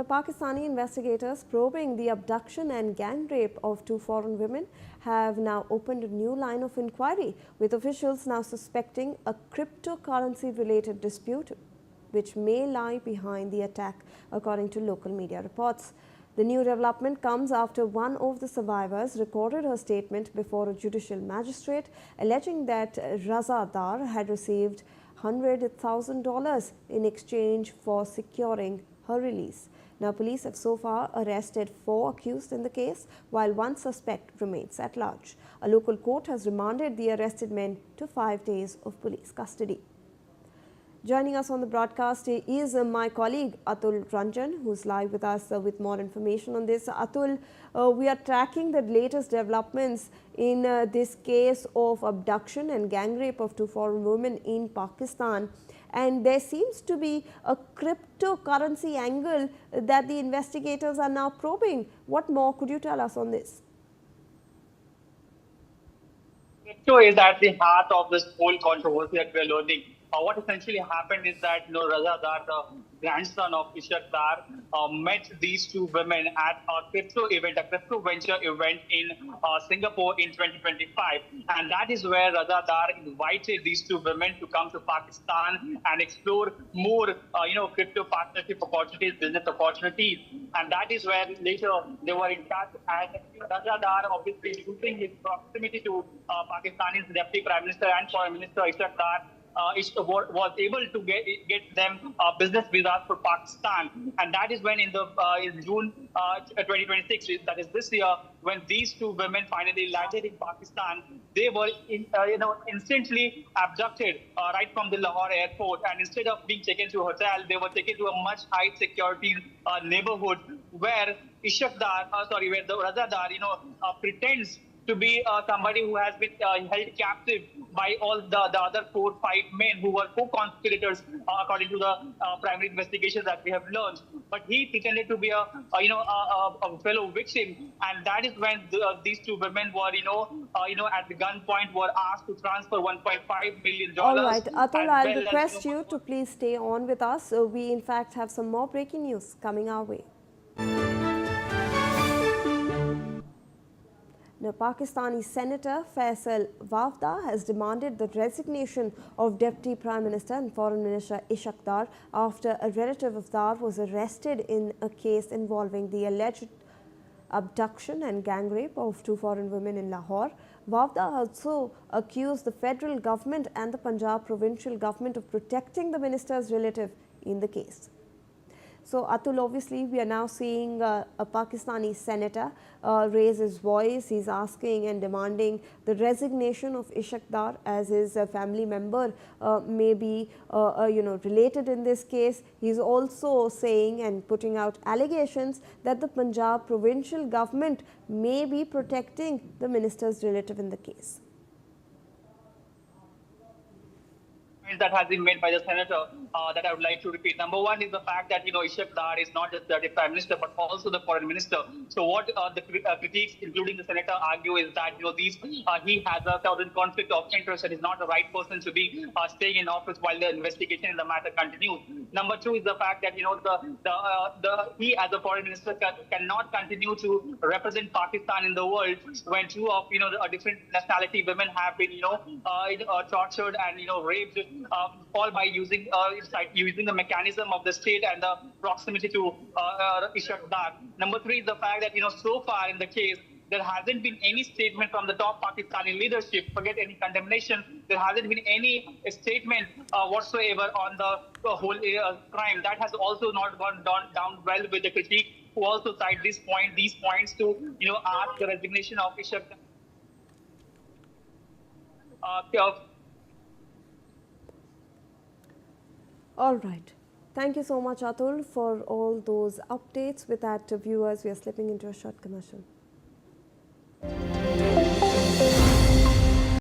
Well, Pakistani investigators probing the abduction and gang rape of 2 foreign women have now opened a new line of inquiry, with officials now suspecting a cryptocurrency-related dispute which may lie behind the attack, according to local media reports. The new development comes after one of the survivors recorded her statement before a judicial magistrate, alleging that Raza Dar had received $100,000 in exchange for securing her release. Now, police have so far arrested 4 accused in the case, while 1 suspect remains at large. A local court has remanded the arrested men to 5 days of police custody. Joining us on the broadcast is my colleague Atul Ranjan, who's live with us with more information on this. Atul, we are tracking the latest developments in this case of abduction and gang rape of 2 foreign women in Pakistan. And there seems to be a cryptocurrency angle that the investigators are now probing. What more could you tell us on this? Crypto is at the heart of this whole controversy that we are learning. What essentially happened is that Raza Dar, the grandson of Ishaq Dar, met these 2 women at a crypto event, a crypto venture event in Singapore in 2025, and that is where Raza Dar invited these 2 women to come to Pakistan and explore more, crypto partnership opportunities, business opportunities, and that is where later they were in touch. And Raza Dar, obviously using his proximity to Pakistani's Deputy Prime Minister and Foreign Minister Ishaq Dar, was able to get them business visas for Pakistan, and that is when in June 2026, that is this year, when these 2 women finally landed in Pakistan, they were instantly abducted right from the Lahore airport, and instead of being taken to a hotel, they were taken to a much high security neighborhood where Ishaq Dar, where the Raza Dar, pretends to be somebody who has been held captive by all the other 4 or 5 men who were co-conspirators, according to the primary investigations that we have learned. But he pretended to be a fellow victim, and that is when these 2 women were, at the gunpoint, were asked to transfer $1.5 million. All right, Atul, I'll request you to please stay on with us. We, in fact, have some more breaking news coming our way. Now, Pakistani Senator Faisal Wavda has demanded the resignation of Deputy Prime Minister and Foreign Minister Ishaq Dar after a relative of Dar was arrested in a case involving the alleged abduction and gang rape of 2 foreign women in Lahore. Wavda also accused the federal government and the Punjab provincial government of protecting the minister's relative in the case. So, Atul, obviously, we are now seeing a Pakistani senator raise his voice. He's asking and demanding the resignation of Ishaq Dar, as his family member may be, related in this case. He's also saying and putting out allegations that the Punjab provincial government may be protecting the minister's relative in the case. That has been made by the senator that I would like to repeat. Number one is the fact that Ishaq Dar is not just the prime minister but also the foreign minister. So what the critiques, including the senator, argue is that he has a certain conflict of interest and is not the right person to be staying in office while the investigation in the matter continues. Number two is the fact that he as a foreign minister cannot continue to represent Pakistan in the world when 2 of a different nationality women have been tortured and raped. All by using the mechanism of the state and the proximity to Ishaq Dar. Number three is the fact that so far in the case there hasn't been any statement from the top Pakistani leadership. Forget any condemnation. There hasn't been any statement whatsoever on the whole crime. That has also not gone down well with the critique, who also cite these points to ask the resignation of Ishaq Dar. All right. Thank you so much, Atul, for all those updates. With that, viewers, we are slipping into a short commercial.